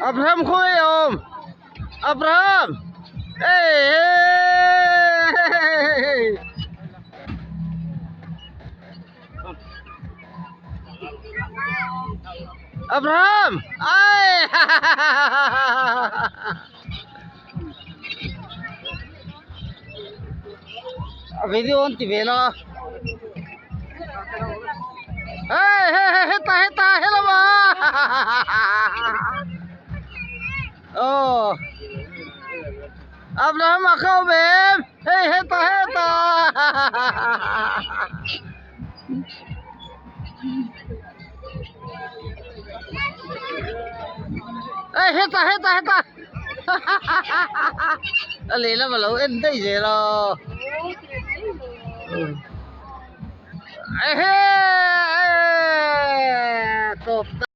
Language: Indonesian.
Abraham khuya om. Abraham. Hey. Abraham. Ay. Video on tivela. Hey, heta, hello ba? Oh. Abraham akaw bem. Hey, heta. Hey, heta. Alila malau endai zero. Eh, top.